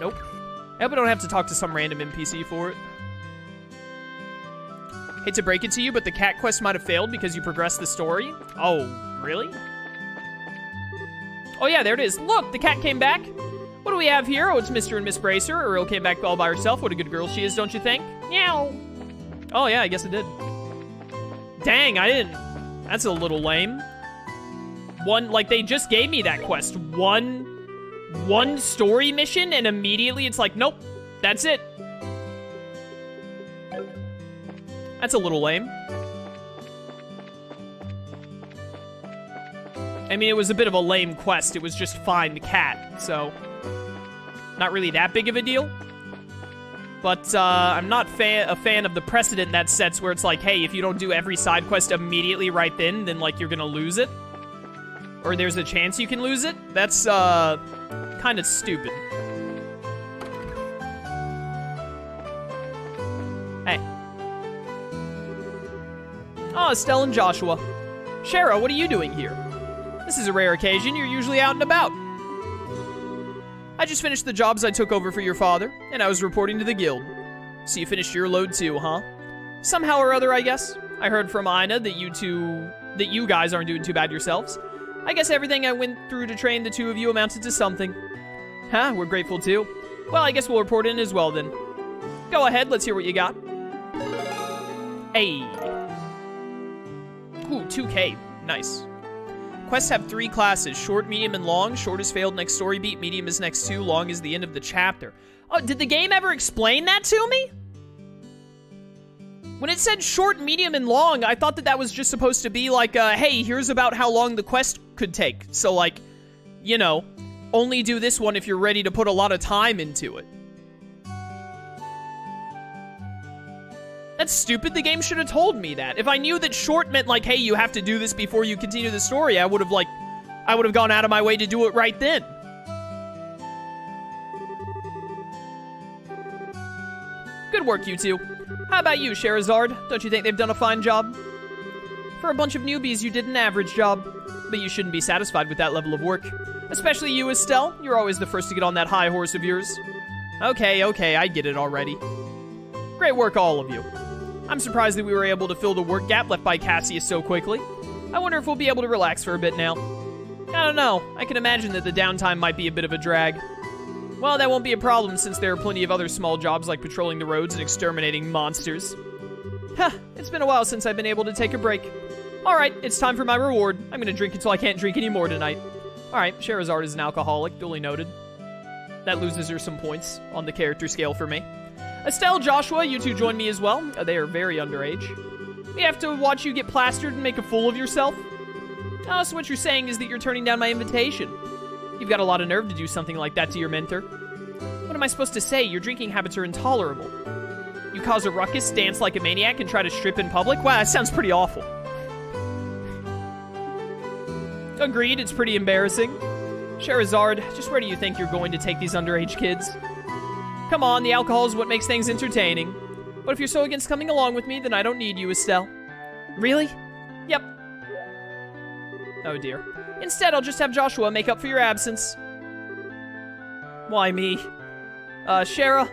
Nope. I hope I don't have to talk to some random NPC for it. Hate to break it to you, but the cat quest might have failed because you progressed the story. Oh, really? Oh yeah, there it is. Look, the cat came back. What do we have here? Oh, it's Mr. and Miss Bracer. Ariel came back all by herself. What a good girl she is, don't you think? Meow. Oh yeah, I guess it did. Dang, I didn't. That's a little lame. Like, they just gave me that quest. One story mission, and immediately it's like, nope, that's it. That's a little lame. I mean, it was a bit of a lame quest. It was just find the cat, so not really that big of a deal. But I'm not a fan of the precedent that sets where it's like, hey, if you don't do every side quest immediately right then like, you're gonna lose it. Or there's a chance you can lose it. That's kind of stupid. Hey. Oh, Estelle and Joshua. Shara, what are you doing here? This is a rare occasion. You're usually out and about. I just finished the jobs I took over for your father, and I was reporting to the guild. So you finished your load too, huh? Somehow or other, I guess. I heard from Ina that you guys aren't doing too bad yourselves. I guess everything I went through to train the two of you amounted to something. Huh, we're grateful too. Well, I guess we'll report in as well then. Go ahead, let's hear what you got. Hey. Ooh, 2K. Nice. Quests have 3 classes, short, medium, and long. Short is failed next story beat, medium is next 2, long is the end of the chapter. Oh, did the game ever explain that to me? When it said short, medium, and long, I thought that was just supposed to be like, hey, here's about how long the quest could take. So, like, you know, only do this one if you're ready to put a lot of time into it. That's stupid. The game should have told me that. If I knew that short meant, like, hey, you have to do this before you continue the story, I would have gone out of my way to do it right then. Good work, you two. How about you, Sherazard? Don't you think they've done a fine job? For a bunch of newbies, you did an average job. But you shouldn't be satisfied with that level of work. Especially you, Estelle. You're always the first to get on that high horse of yours. Okay, I get it already. Great work, all of you. I'm surprised that we were able to fill the work gap left by Cassius so quickly. I wonder if we'll be able to relax for a bit now. I don't know. I can imagine that the downtime might be a bit of a drag. Well, that won't be a problem since there are plenty of other small jobs like patrolling the roads and exterminating monsters. Huh, it's been a while since I've been able to take a break. Alright, it's time for my reward. I'm gonna drink until I can't drink anymore tonight. Alright, Sherazard is an alcoholic, duly noted. That loses her some points on the character scale for me. Estelle, Joshua, you two join me as well. They are very underage. We have to watch you get plastered and make a fool of yourself. Oh, so what you're saying is that you're turning down my invitation. You've got a lot of nerve to do something like that to your mentor. What am I supposed to say? Your drinking habits are intolerable. You cause a ruckus, dance like a maniac, and try to strip in public? Wow, that sounds pretty awful. Agreed, it's pretty embarrassing. Sherazard, just where do you think you're going to take these underage kids? Come on, the alcohol is what makes things entertaining. But if you're so against coming along with me, then I don't need you, Estelle. Really? Yep. Oh dear. Instead, I'll just have Joshua make up for your absence. Why me? Shara?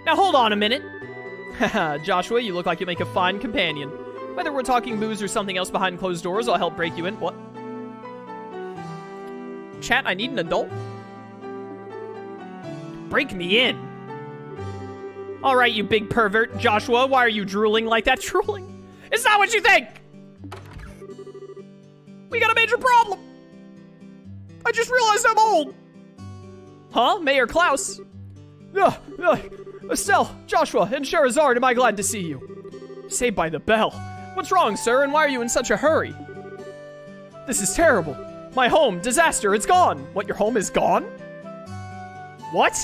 Now hold on a minute. Haha, Joshua, you look like you make a fine companion. Whether we're talking booze or something else behind closed doors, I'll help break you in. What? Chat, I need an adult? Break me in. Alright, you big pervert. Joshua, why are you drooling like that? Drooling? It's not what you think! We got a major problem! I just realized I'm old! Huh? Mayor Klaus? Estelle, Joshua, and Sherazard, am I glad to see you. Saved by the bell. What's wrong, sir, and why are you in such a hurry? This is terrible. My home, disaster, it's gone. What, your home is gone? What?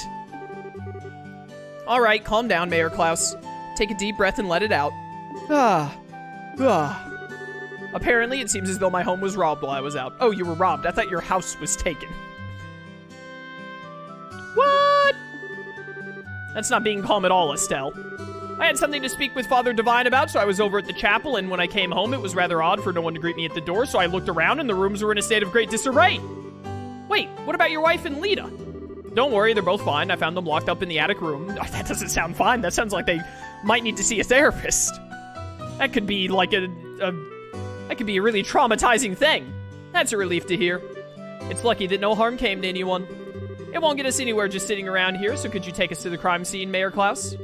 Alright, calm down, Mayor Klaus. Take a deep breath and let it out. Apparently, it seems as though my home was robbed while I was out. Oh, you were robbed. I thought your house was taken. What? That's not being calm at all, Estelle. I had something to speak with Father Divine about, so I was over at the chapel, and when I came home, it was rather odd for no one to greet me at the door, so I looked around, and the rooms were in a state of great disarray. Wait, what about your wife and Lita? Don't worry, they're both fine. I found them locked up in the attic room. Oh, that doesn't sound fine. That sounds like they might need to see a therapist. That could be like that could be a really traumatizing thing. That's a relief to hear. It's lucky that no harm came to anyone. It won't get us anywhere just sitting around here, so could you take us to the crime scene, Mayor Klaus?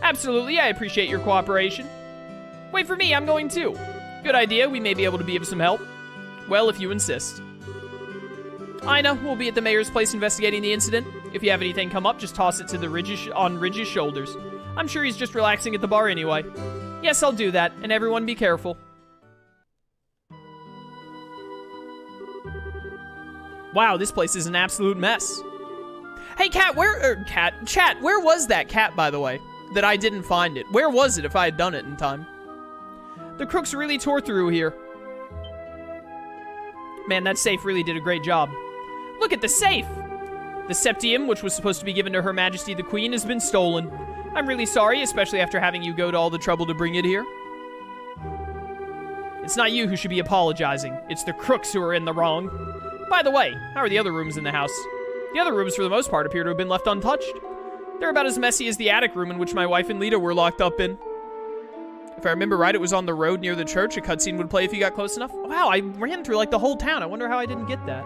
Absolutely, I appreciate your cooperation. Wait for me, I'm going too. Good idea, we may be able to be of some help. Well, if you insist. Ina, we'll be at the mayor's place investigating the incident. If you have anything come up, just toss it to the Ridge's shoulders. I'm sure he's just relaxing at the bar anyway. Yes, I'll do that, and everyone be careful. Wow, this place is an absolute mess. Hey, Chat, where was that cat, by the way? That I didn't find it. Where was it if I had done it in time? The crooks really tore through here. Man, that safe really did a great job. Look at the safe! The septium, which was supposed to be given to Her Majesty the Queen, has been stolen. I'm really sorry, especially after having you go to all the trouble to bring it here. It's not you who should be apologizing. It's the crooks who are in the wrong. By the way, how are the other rooms in the house? The other rooms, for the most part, appear to have been left untouched. They're about as messy as the attic room in which my wife and Lita were locked up in. If I remember right, it was on the road near the church. A cutscene would play if you got close enough. Wow, I ran through, like, the whole town. I wonder how I didn't get that.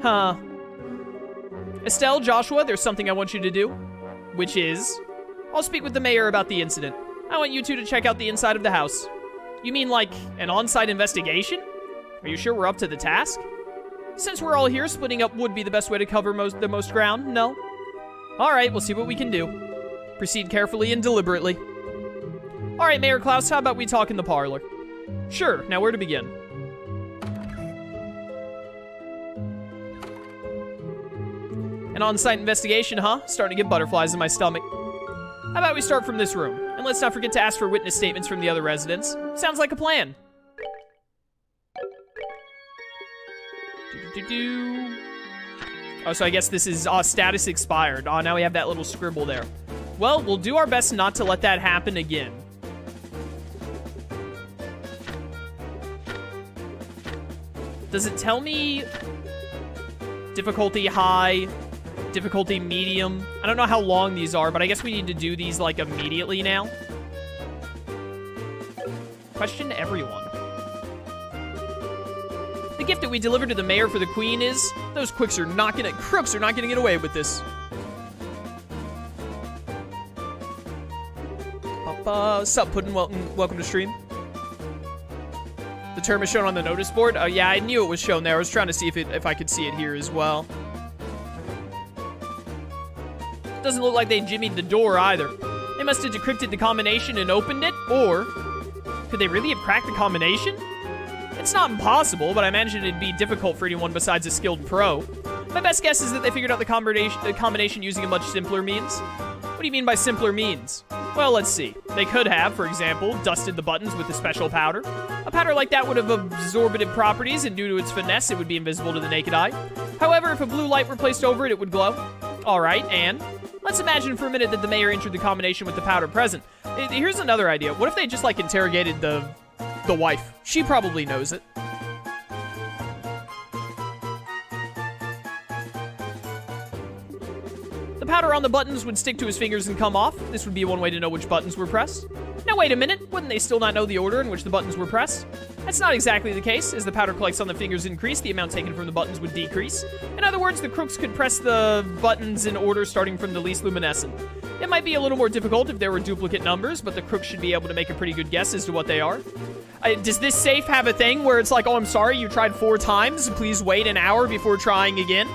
Huh. Estelle, Joshua, there's something I want you to do. Which is, I'll speak with the mayor about the incident. I want you two to check out the inside of the house. You mean, like, an on-site investigation? Are you sure we're up to the task? Since we're all here, splitting up would be the best way to cover the most ground, no? Alright, we'll see what we can do. Proceed carefully and deliberately. Alright, Mayor Klaus, how about we talk in the parlor? Sure, now where to begin? An on-site investigation, huh? Starting to get butterflies in my stomach. How about we start from this room? And let's not forget to ask for witness statements from the other residents. Sounds like a plan. Oh, so I guess this is status expired. Oh, now we have that little scribble there. Well, we'll do our best not to let that happen again. Does it tell me difficulty high, difficulty medium? I don't know how long these are, but I guess we need to do these like immediately now. Question everyone. The gift that we delivered to the mayor for the queen is, those crooks are not gonna get away with this. Sup, Puddin', welcome to stream. The term is shown on the notice board. Oh yeah, I knew it was shown there. I was trying to see if I could see it here as well. Doesn't look like they jimmied the door either. They must have decrypted the combination and opened it, or could they really have cracked the combination? It's not impossible, but I imagine it'd be difficult for anyone besides a skilled pro. My best guess is that they figured out the combination using a much simpler means. What do you mean by simpler means? Well, let's see. They could have, for example, dusted the buttons with a special powder. A powder like that would have absorbative properties, and due to its finesse, it would be invisible to the naked eye. However, if a blue light were placed over it, it would glow. Alright, and let's imagine for a minute that the mayor entered the combination with the powder present. Here's another idea. What if they just, like, interrogated the wife? She probably knows it. The powder on the buttons would stick to his fingers and come off. This would be one way to know which buttons were pressed. Now wait a minute, wouldn't they still not know the order in which the buttons were pressed? That's not exactly the case. As the powder collects on the fingers increase, the amount taken from the buttons would decrease. In other words, the crooks could press the buttons in order starting from the least luminescent. It might be a little more difficult if there were duplicate numbers, but the crooks should be able to make a pretty good guess as to what they are. Does this safe have a thing where it's like, oh, I'm sorry, you tried 4 times, please wait an hour before trying again?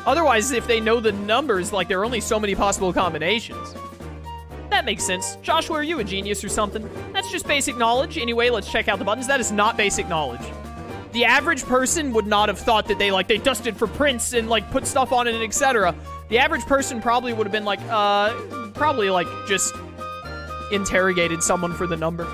Otherwise, if they know the numbers, like, there are only so many possible combinations. That makes sense. Joshua, are you a genius or something? That's just basic knowledge. Anyway, let's check out the buttons. That is not basic knowledge. The average person would not have thought that they dusted for prints and, like, put stuff on it and etc. The average person probably would have been like, probably, like, just interrogated someone for the number.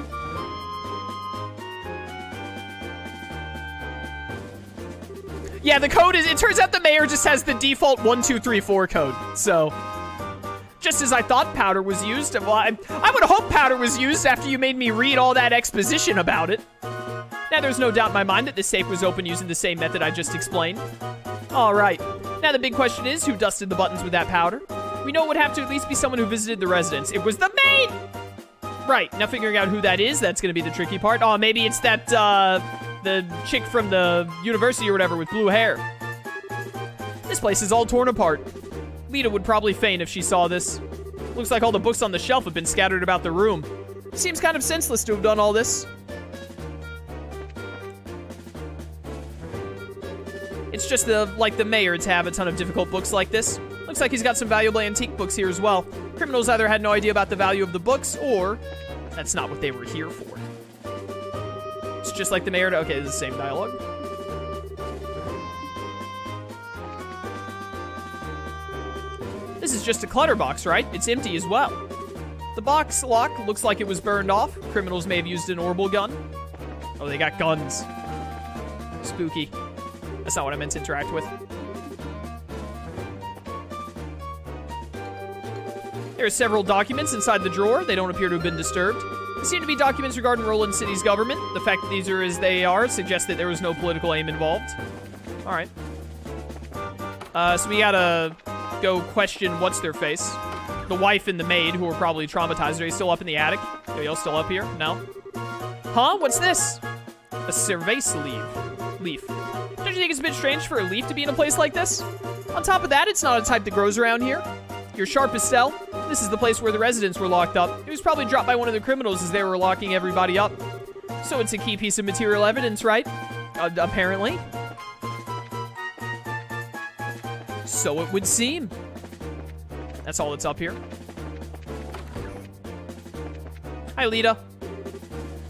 Yeah, the code is, it turns out the mayor just has the default 1234 code, so. Just as I thought powder was used, well, I would hope powder was used after you made me read all that exposition about it. Now, there's no doubt in my mind that this safe was opened using the same method I just explained. All right. Now, the big question is, who dusted the buttons with that powder? We know it would have to at least be someone who visited the residence. It was the maid! Right. Now, figuring out who that is, that's going to be the tricky part. Oh, maybe it's that, the chick from the university or whatever with blue hair. This place is all torn apart. Lita would probably faint if she saw this. Looks like all the books on the shelf have been scattered about the room. Seems kind of senseless to have done all this. It's just like the mayor to have a ton of difficult books like this. Looks like he's got some valuable antique books here as well. Criminals either had no idea about the value of the books, or that's not what they were here for. It's just like the mayor to... Okay, this is the same dialogue. This is just a clutter box, right? It's empty as well. The box lock looks like it was burned off. Criminals may have used an orbital gun. Oh, they got guns. Spooky. That's not what I meant to interact with. There are several documents inside the drawer. They don't appear to have been disturbed. They seem to be documents regarding Roland City's government. The fact that these are as they are suggests that there was no political aim involved. All right. So we gotta go question what's-their-face. The wife and the maid, who were probably traumatized. Are you still up in the attic? Are y'all still up here? No? Huh? What's this? A cervase leaf. Don't you think it's a bit strange for a leaf to be in a place like this? On top of that, it's not a type that grows around here. You're sharp as cell. This is the place where the residents were locked up. It was probably dropped by one of the criminals as they were locking everybody up. So it's a key piece of material evidence, right? Apparently. So it would seem. That's all that's up here. Hi, Lita.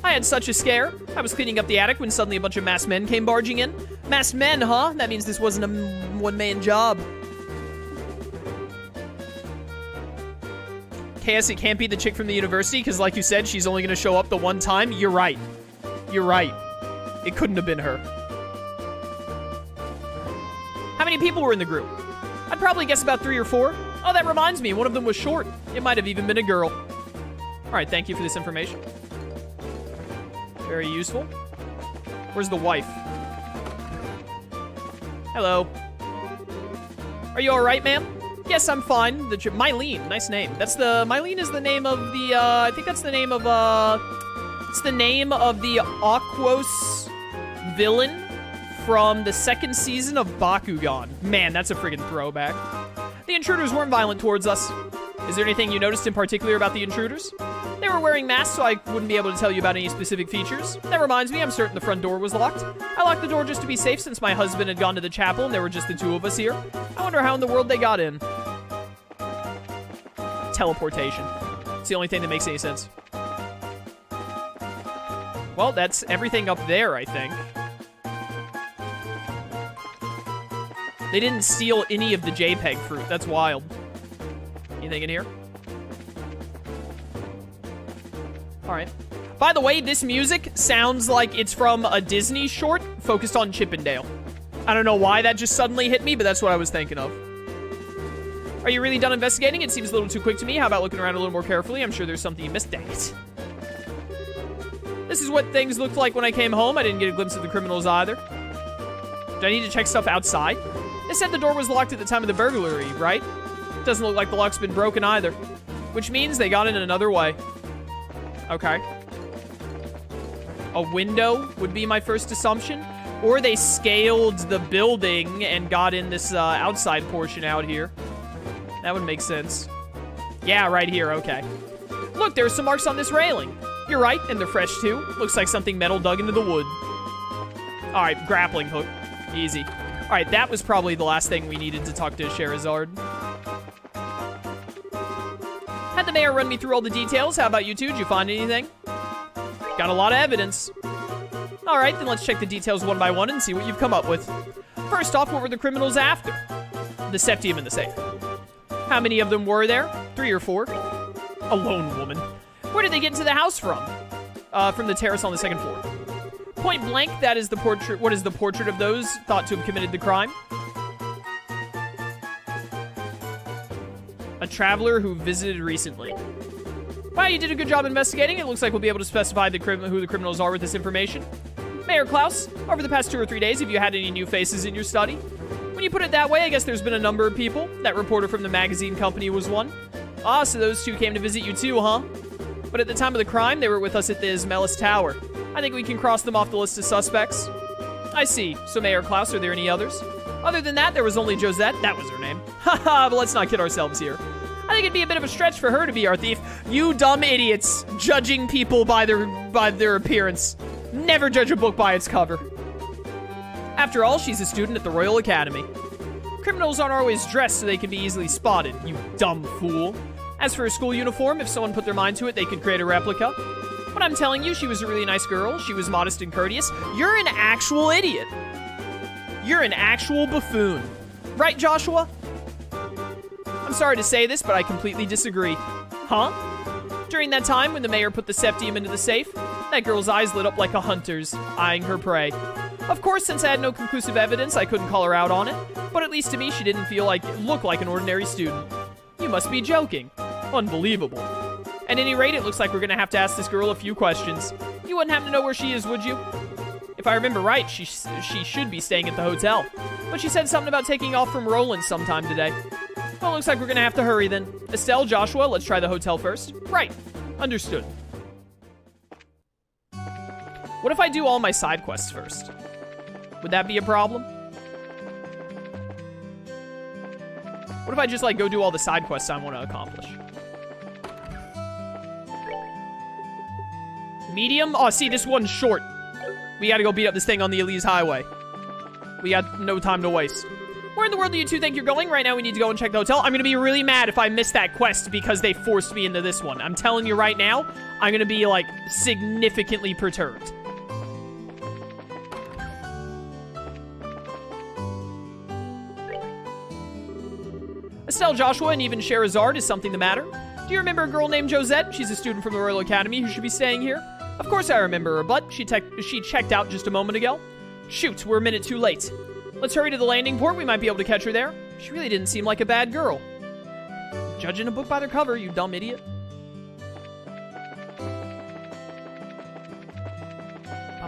I had such a scare. I was cleaning up the attic when suddenly a bunch of masked men came barging in. Masked men, huh? That means this wasn't a one-man job. KS, it can't be the chick from the university, because like you said, she's only going to show up the one time. You're right. You're right. It couldn't have been her. How many people were in the group? I'd probably guess about 3 or 4. Oh, that reminds me. One of them was short. It might have even been a girl. All right, thank you for this information. Very useful. Where's the wife? Hello. Are you all right, ma'am? Yes, I'm fine. Mylene, nice name. Mylene is the name of the, I think that's the name of, it's the name of the Aquos villain from the 2nd season of Bakugan. Man, that's a friggin' throwback. The intruders weren't violent towards us. Is there anything you noticed in particular about the intruders? They were wearing masks, so I wouldn't be able to tell you about any specific features. That reminds me, I'm certain the front door was locked. I locked the door just to be safe since my husband had gone to the chapel and there were just the 2 of us here. I wonder how in the world they got in. Teleportation. It's the only thing that makes any sense. Well, that's everything up there, I think. They didn't steal any of the JPEG fruit. That's wild. Anything in here? All right. By the way, this music sounds like it's from a Disney short focused on Chippendale. I don't know why that just suddenly hit me, but that's what I was thinking of. Are you really done investigating? It seems a little too quick to me. How about looking around a little more carefully? I'm sure there's something you missed. Dang it. This is what things looked like when I came home. I didn't get a glimpse of the criminals either. Do I need to check stuff outside? They said the door was locked at the time of the burglary, right? Doesn't look like the lock's been broken either. Which means they got in another way. Okay. A window would be my first assumption. Or they scaled the building and got in this outside portion out here. That would make sense. Yeah, right here, okay. Look, there's some marks on this railing. You're right, and they're fresh too. Looks like something metal dug into the wood. Alright, grappling hook. Easy. Alright, that was probably the last thing we needed to talk to Scheherazade. Had the mayor run me through all the details. How about you two? Did you find anything? Got a lot of evidence. Alright, then let's check the details one by one and see what you've come up with. First off, what were the criminals after? The septium and the safe. How many of them were there? 3 or 4. A lone woman. Where did they get into the house from? From the terrace on the 2nd floor. Point blank, that is the portrait. What is the portrait of those thought to have committed the crime? A traveler who visited recently. Wow, you did a good job investigating. It looks like we'll be able to specify who the criminals are with this information. Mayor Klaus, over the past 2 or 3 days, have you had any new faces in your study? When you put it that way, I guess there's been a number of people. That reporter from the magazine company was one. Ah, so those two came to visit you too, huh? But at the time of the crime, they were with us at the Ismelis Tower. I think we can cross them off the list of suspects. I see. So Mayor Klaus, are there any others? Other than that, there was only Josette. That was her name. Haha, but let's not kid ourselves here. I think it'd be a bit of a stretch for her to be our thief. You dumb idiots, judging people by their appearance. Never judge a book by its cover. After all, she's a student at the Royal Academy. Criminals aren't always dressed so they can be easily spotted, you dumb fool. As for her school uniform, if someone put their mind to it, they could create a replica. But I'm telling you, she was a really nice girl. She was modest and courteous. You're an actual idiot. You're an actual buffoon. Right, Joshua? I'm sorry to say this, but I completely disagree. Huh? During that time when the mayor put the septium into the safe, that girl's eyes lit up like a hunter's, eyeing her prey. Of course, since I had no conclusive evidence, I couldn't call her out on it, but at least to me, she didn't look like an ordinary student. You must be joking. Unbelievable. At any rate, it looks like we're gonna have to ask this girl a few questions. You wouldn't happen to know where she is, would you? If I remember right, she should be staying at the hotel. But she said something about taking off from Roland sometime today. Well, looks like we're gonna have to hurry then. Estelle, Joshua, let's try the hotel first. Right. Understood. What if I do all my side quests first? Would that be a problem? What if I just, go do all the side quests I want to accomplish? Medium? Oh, see, this one's short. We gotta go beat up this thing on the Elise Highway. We got no time to waste. Where in the world do you two think you're going? Right now, we need to go and check the hotel. I'm gonna be really mad if I miss that quest because they forced me into this one. I'm telling you right now, I'm gonna be, significantly perturbed. Estelle, Joshua, and even Sherazard, is something the matter? Do you remember a girl named Josette? She's a student from the Royal Academy who should be staying here. Of course I remember her, but she checked out just a moment ago. Shoot, we're a minute too late. Let's hurry to the landing port. We might be able to catch her there. She really didn't seem like a bad girl. Judging a book by their cover, you dumb idiot.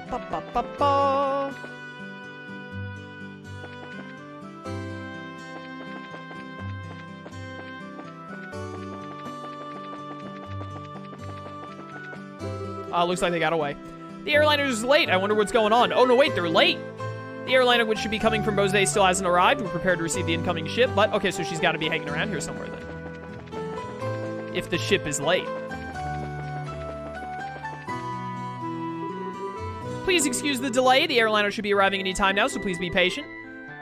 Ba-ba-ba-ba-ba. Looks like they got away. The airliner's late. I wonder what's going on. Oh, no, wait, they're late. The airliner, which should be coming from Bose, still hasn't arrived. We're prepared to receive the incoming ship, but okay, so she's got to be hanging around here somewhere then. If the ship is late. Please excuse the delay. The airliner should be arriving any time now, so please be patient.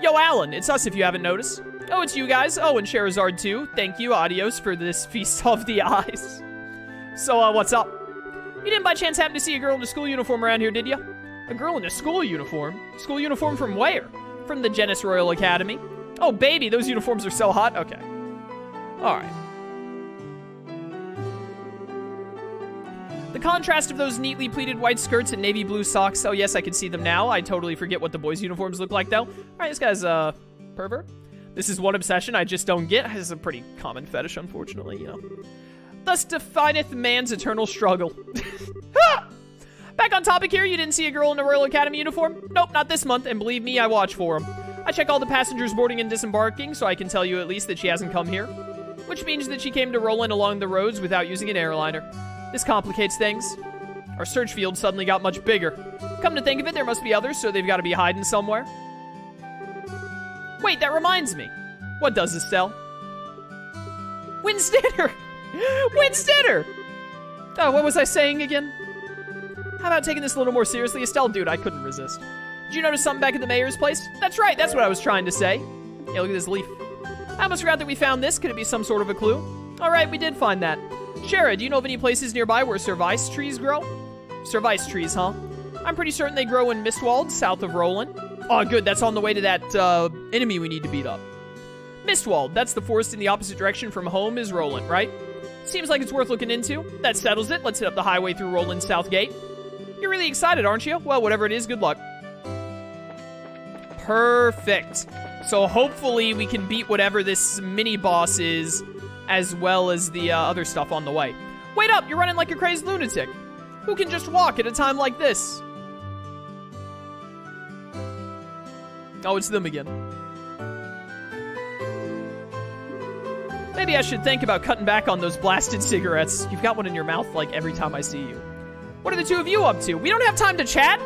Yo, Alan, it's us if you haven't noticed. Oh, it's you guys. Oh, and Sherazard too. Thank you, adios, for this feast of the eyes. So, what's up? You didn't by chance happen to see a girl in a school uniform around here, did you? A girl in a school uniform? School uniform from where? From the Genis Royal Academy. Oh, baby, those uniforms are so hot. Okay. All right. The contrast of those neatly pleated white skirts and navy blue socks. Oh, yes, I can see them now. I totally forget what the boys' uniforms look like, though. All right, this guy's a pervert. This is one obsession I just don't get. This is a pretty common fetish, unfortunately, you know. Thus defineth man's eternal struggle. Back on topic here, you didn't see a girl in a Royal Academy uniform? Nope, not this month, and believe me, I watch for them. I check all the passengers boarding and disembarking, so I can tell you at least that she hasn't come here. Which means that she came to Roland along the roads without using an airliner. This complicates things. Our search field suddenly got much bigger. Come to think of it, there must be others, so they've got to be hiding somewhere. Wait, that reminds me. What does Estelle? When's dinner? When's dinner? Oh, what was I saying again? How about taking this a little more seriously? Estelle, dude, I couldn't resist. Did you notice something back at the mayor's place? That's right, that's what I was trying to say. Yeah, look at this leaf. I almost forgot that we found this. Could it be some sort of a clue? All right, we did find that. Shara, do you know of any places nearby where service trees grow? Service trees, huh? I'm pretty certain they grow in Mistwald, south of Roland. Oh, good, that's on the way to that, enemy we need to beat up. Mistwald, that's the forest in the opposite direction from home is Roland, right? Seems like it's worth looking into. That settles it. Let's hit up the highway through Roland's South Gate. You're really excited, aren't you? Well, whatever it is, good luck. Perfect. So hopefully we can beat whatever this mini-boss is, as well as the other stuff on the way. Wait up! You're running like a crazy lunatic. Who can just walk at a time like this? Oh, it's them again. Maybe I should think about cutting back on those blasted cigarettes. You've got one in your mouth, like, every time I see you. What are the two of you up to? We don't have time to chat.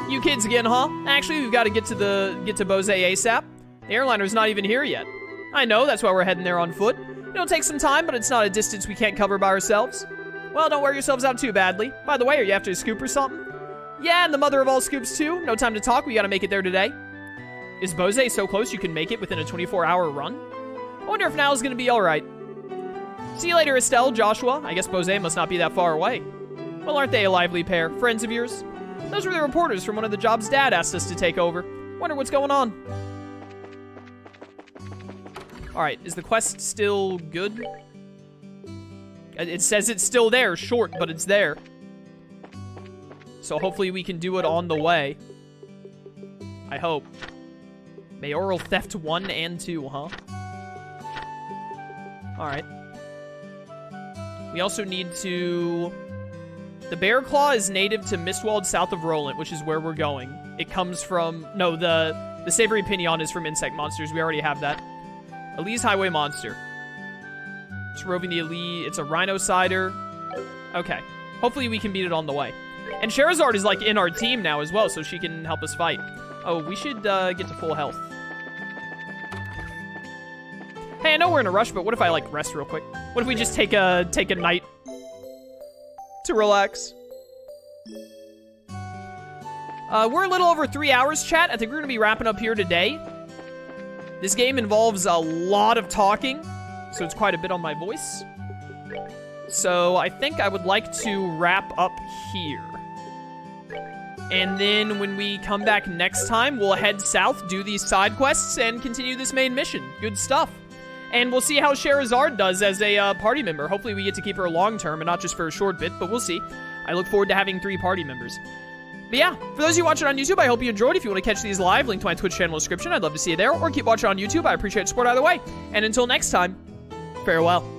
You kids again, huh? Actually, we've got to get to Bose ASAP. The airliner's not even here yet. I know, that's why we're heading there on foot. It'll take some time, but it's not a distance we can't cover by ourselves. Well, don't wear yourselves out too badly. By the way, are you after a scoop or something? Yeah, and the mother of all scoops, too. No time to talk, we gotta make it there today. Is Bose so close you can make it within a 24-hour run? I wonder if now is gonna be alright. See you later, Estelle, Joshua. I guess Bose must not be that far away. Well, aren't they a lively pair? Friends of yours? Those were the reporters from one of the jobs Dad asked us to take over. Wonder what's going on. Alright, is the quest still good? It says it's still there, short, but it's there. So hopefully we can do it on the way. I hope. Mayoral Theft 1 and 2, huh? Alright. We also need to... The Bear Claw is native to Mistwald south of Roland, which is where we're going. It comes from... No, the Savory Pinion is from Insect Monsters. We already have that. Elise Highway Monster. It's roving the Elise. It's a Rhino Cider. Okay. Hopefully we can beat it on the way. And Sherazard is, like, in our team now as well, so she can help us fight. Oh, we should get to full health. Hey, I know we're in a rush, but what if I, like, rest real quick? What if we just take a night to relax? We're a little over 3 hours, chat. I think we're gonna be wrapping up here today. This game involves a lot of talking, so it's quite a bit on my voice. So I think I would like to wrap up here. And then when we come back next time, we'll head south, do these side quests, and continue this main mission. Good stuff. And we'll see how Sherazard does as a party member. Hopefully we get to keep her long term and not just for a short bit, but we'll see. I look forward to having 3 party members. But yeah, for those of you watching on YouTube, I hope you enjoyed. If you want to catch these live, link to my Twitch channel in the description. I'd love to see you there. Or keep watching on YouTube. I appreciate support either way. And until next time, farewell.